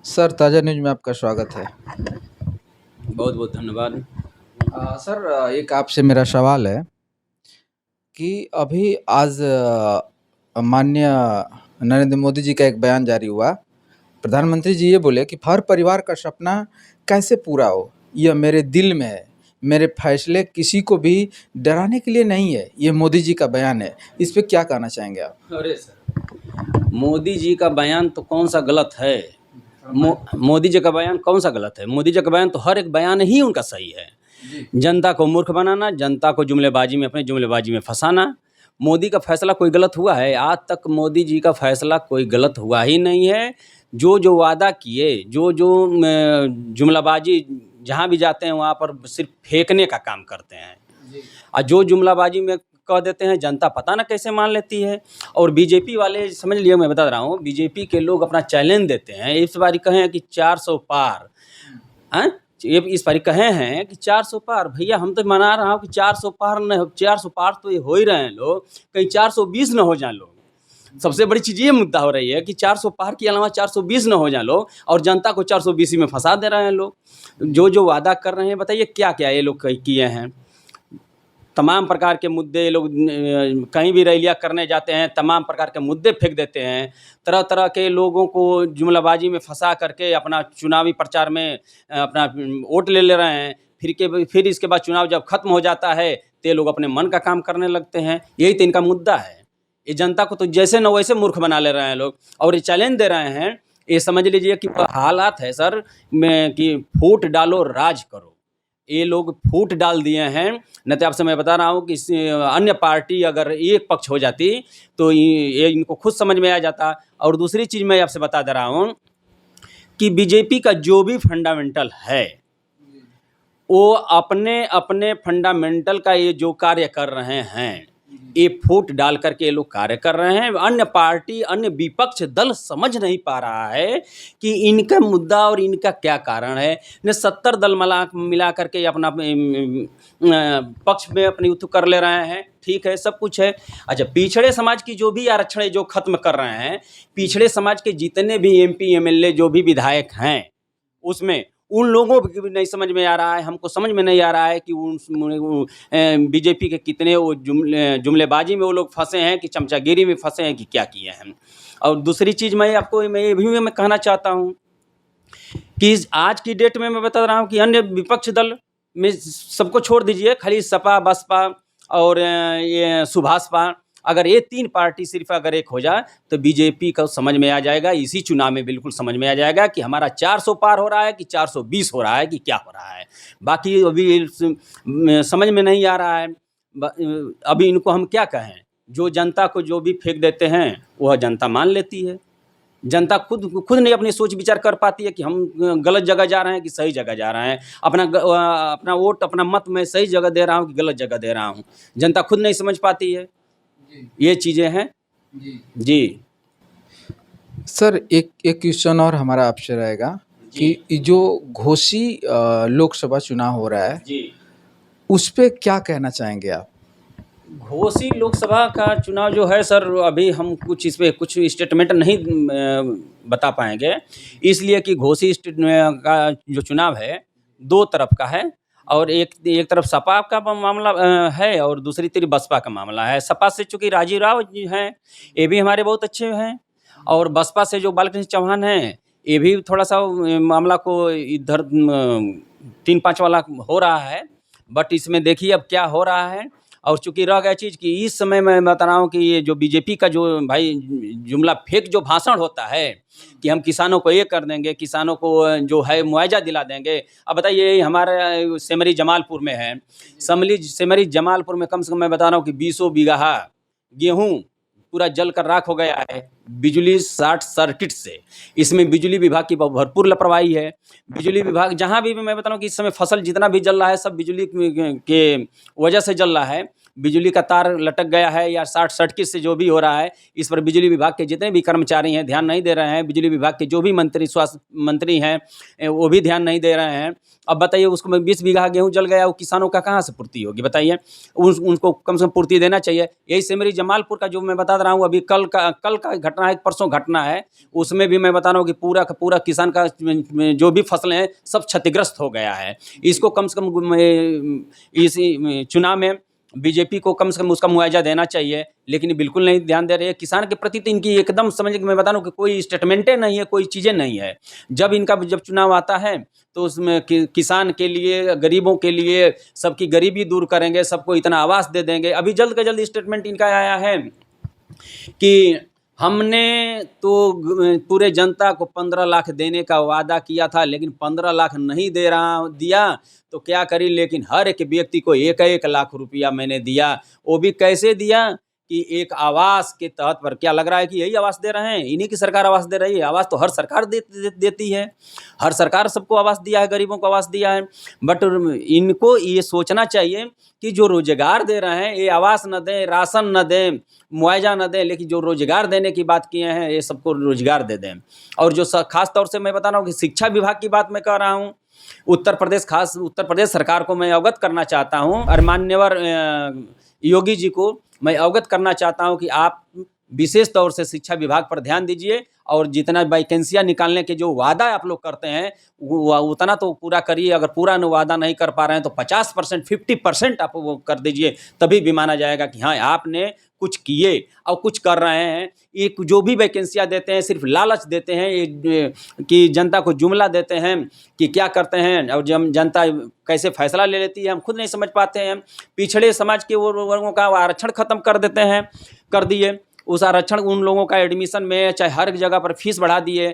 Sir, ताज़ा news में आपका स्वागत है। बहुत बहुत धन्यवाद। सर, एक आपसे मेरा सवाल है कि अभी आज माननीय नरेंद्र मोदी जी का एक बयान जारी हुआ। प्रधानमंत्री जी ये बोले कि हर परिवार का सपना कैसे पूरा हो, यह मेरे दिल में है। मेरे फैसले किसी को भी डराने के लिए नहीं है। ये मोदी जी का बयान है। इस पे क्या कहना चाहेंगे आप? अरे सर, मोदी जी का बयान तो कौन सा गलत है? मोदी जी का बयान कौन सा गलत है? मोदी जी का बयान तो हर एक बयान ही उनका सही है। जनता को मूर्ख बनाना, जनता को जुमलेबाजी में अपने जुमलेबाजी में फंसाना। मोदी का फैसला कोई गलत हुआ है? आज तक मोदी जी का फैसला कोई गलत हुआ ही नहीं है। जो जो वादा किए, जो जो जुमलाबाजी, जहाँ भी जाते हैं वहाँ पर सिर्फ फेंकने का काम करते हैं। और जो जुमलाबाजी में कह देते हैं, जनता पता ना कैसे मान लेती है। और बीजेपी वाले, समझ लिया, मैं बता रहा हूँ, बीजेपी के लोग अपना चैलेंज देते हैं। इस बारी कहें कि 400 पार, हैं? ये इस बारी कहे हैं कि 400 पार। भैया, हम तो मना रहा हूँ कि 400 पार न, 400 पार तो ये हो ही रहे हैं लोग, कहीं 420 न हो जाए लोग। सबसे बड़ी चीज़ ये मुद्दा हो रही है कि 400 पार के अलावा 420 न हो जाए लोग, और जनता को 420 में फंसा दे रहे हैं लोग। जो जो वादा कर रहे हैं, बताइए क्या क्या ये लोग किए हैं। तमाम प्रकार के मुद्दे, लोग कहीं भी रैलियाँ करने जाते हैं, तमाम प्रकार के मुद्दे फेंक देते हैं। तरह तरह के लोगों को जुमलाबाजी में फंसा करके अपना चुनावी प्रचार में अपना वोट ले रहे हैं। फिर इसके बाद चुनाव जब खत्म हो जाता है तो ये लोग अपने मन का काम करने लगते हैं। यही तो इनका मुद्दा है। ये जनता को तो जैसे न वैसे मूर्ख बना ले रहे हैं लोग, और ये चैलेंज दे रहे हैं। ये समझ लीजिए कि हालात है सर में कि फूट डालो राज करो। ये लोग फूट डाल दिए हैं। न तो आपसे मैं बता रहा हूँ कि अन्य पार्टी अगर एक पक्ष हो जाती तो ये इनको खुद समझ में आ जाता। और दूसरी चीज़ मैं आपसे बता दे रहा हूँ कि बीजेपी का जो भी फंडामेंटल है, वो अपने अपने फंडामेंटल का ये जो कार्य कर रहे हैं, ये फूट डाल करके ये लोग कार्य कर रहे हैं। अन्य पार्टी, अन्य विपक्ष दल समझ नहीं पा रहा है कि इनका मुद्दा और इनका क्या कारण है। ने 70 दल मिला करके अपना पक्ष में अपनी युद्ध कर ले रहे हैं। ठीक है, सब कुछ है। अच्छा, पिछड़े समाज की जो भी आरक्षण जो खत्म कर रहे हैं, पिछड़े समाज के जितने भी एमपी एमएलए जो भी विधायक हैं, उसमें उन लोगों को भी नहीं समझ में आ रहा है। हमको समझ में नहीं आ रहा है कि बीजेपी के कितने वो जुमलेबाजी में वो लोग फंसे हैं, कि चमचागिरी में फंसे हैं, कि क्या किए हैं। और दूसरी चीज़ मैं आपको ये भी मैं कहना चाहता हूँ कि आज की डेट में मैं बता रहा हूँ कि अन्य विपक्ष दल में सबको छोड़ दीजिए, खाली सपा, बसपा और ये सुभाषपा, अगर ये 3 पार्टी सिर्फ अगर एक हो जाए तो बीजेपी को समझ में आ जाएगा। इसी चुनाव में बिल्कुल समझ में आ जाएगा कि हमारा 400 पार हो रहा है कि 420 हो रहा है कि क्या हो रहा है। बाकी अभी समझ में नहीं आ रहा है। अभी इनको हम क्या कहें? जो जनता को जो भी फेंक देते हैं वह जनता मान लेती है। जनता खुद नहीं अपनी सोच विचार कर पाती है कि हम गलत जगह जा रहे हैं कि सही जगह जा रहे हैं। अपना वोट, अपना मत मैं सही जगह दे रहा हूँ कि गलत जगह दे रहा हूँ, जनता खुद नहीं समझ पाती है। ये चीज़ें हैं जी। सर, एक एक क्वेश्चन और हमारा आपसे रहेगा कि ये जो घोसी लोकसभा चुनाव हो रहा है जी, उस पे क्या कहना चाहेंगे आप? घोसी लोकसभा का चुनाव जो है सर, अभी हम कुछ इस पे कुछ स्टेटमेंट नहीं बता पाएंगे, इसलिए कि घोसी का जो चुनाव है 2 तरफ का है। और एक तरफ सपा का मामला है, और दूसरी तरफ बसपा का मामला है। सपा से चूँकि राजीव राव जी हैं, ये भी हमारे बहुत अच्छे हैं, और बसपा से जो बालकृष्ण चौहान हैं, ये भी थोड़ा-सा मामला को इधर 3-5 वाला हो रहा है। बट इसमें देखिए अब क्या हो रहा है। और चूँकि रह गया चीज़ कि इस समय मैं बता रहा हूँ कि ये जो बीजेपी का जो भाई जुमला फेंक जो भाषण होता है कि हम किसानों को ये कर देंगे, किसानों को जो है मुआवजा दिला देंगे। अब बताइए, हमारे सेमरी जमालपुर में है, सेमरी जमालपुर में कम से कम मैं बता रहा हूँ कि 20 बीघा गेहूँ पूरा जल कर राख हो गया है बिजली शॉर्ट सर्किट से। इसमें बिजली विभाग की भरपूर लापरवाही है। बिजली विभाग जहाँ भी मैं बता रहा हूँ कि इस समय फसल जितना भी जल रहा है सब बिजली के वजह से जल रहा है। बिजली का तार लटक गया है या शॉर्ट सर्किट से जो भी हो रहा है, इस पर बिजली विभाग के जितने भी कर्मचारी हैं ध्यान नहीं दे रहे हैं। बिजली विभाग के जो भी मंत्री, स्वास्थ्य मंत्री हैं, वो भी ध्यान नहीं दे रहे हैं। अब बताइए, उसको 20 बीघा गेहूँ जल गया, वो किसानों का कहाँ से पूर्ति होगी बताइए? उनको कम से कम पूर्ति देना चाहिए। यही से मेरी जमालपुर का जो मैं बता रहा हूँ, अभी कल का घटना है, परसों घटना है, उसमें भी मैं बता रहा हूँ कि पूरा का पूरा किसान का जो भी फसलें हैं सब क्षतिग्रस्त हो गया है। इसको कम से कम इसी चुनाव में बीजेपी को कम से कम उसका मुआवजा देना चाहिए, लेकिन ये बिल्कुल नहीं ध्यान दे रहे हैं। किसान के प्रति तो इनकी एकदम समझ के मैं बता रहा हूँ कि कोई स्टेटमेंटें नहीं है, कोई चीज़ें नहीं है। जब चुनाव आता है तो उसमें किसान के लिए, गरीबों के लिए, सबकी गरीबी दूर करेंगे, सबको इतना आवास दे देंगे। अभी जल्द का जल्द स्टेटमेंट इनका आया है कि हमने तो पूरे जनता को 15 लाख देने का वादा किया था, लेकिन 15 लाख नहीं दिया तो क्या करी, लेकिन हर एक व्यक्ति को 1-1 लाख रुपया मैंने दिया। वो भी कैसे दिया कि एक आवास के तहत पर। क्या लग रहा है कि यही आवास दे रहे हैं? इन्हीं की सरकार आवास दे रही है। आवास तो हर सरकार देती है, हर सरकार सबको आवास दिया है, गरीबों को आवास दिया है। बट इनको ये सोचना चाहिए कि जो रोजगार दे रहे हैं, ये आवास न दें, राशन न दें, मुआवजा न दें, लेकिन जो रोजगार देने की बात किए हैं, ये सबको रोजगार दे दें। और जो खास तौर से मैं बता रहा हूँ कि शिक्षा विभाग की बात मैं कह रहा हूँ, उत्तर प्रदेश सरकार को मैं अवगत करना चाहता हूँ, और मान्यवर योगी जी को मैं अवगत करना चाहता हूँ कि आप विशेष तौर से शिक्षा विभाग पर ध्यान दीजिए, और जितना वैकेंसियाँ निकालने के जो वादा आप लोग करते हैं वो उतना तो पूरा करिए। अगर पूरा वादा नहीं कर पा रहे हैं तो 50%, 50% आप वो कर दीजिए, तभी भी माना जाएगा कि हाँ आपने कुछ किए और कुछ कर रहे हैं। ये जो भी वैकेंसियाँ देते हैं सिर्फ लालच देते हैं, कि जनता को जुमला देते हैं कि क्या करते हैं, और जब जनता कैसे फैसला ले लेती है हम खुद नहीं समझ पाते हैं। पिछड़े समाज के वो वर्गों का आरक्षण खत्म कर देते हैं, कर दिए। उस आरक्षण, उन लोगों का एडमिशन में चाहे हर जगह पर फीस बढ़ा दिए,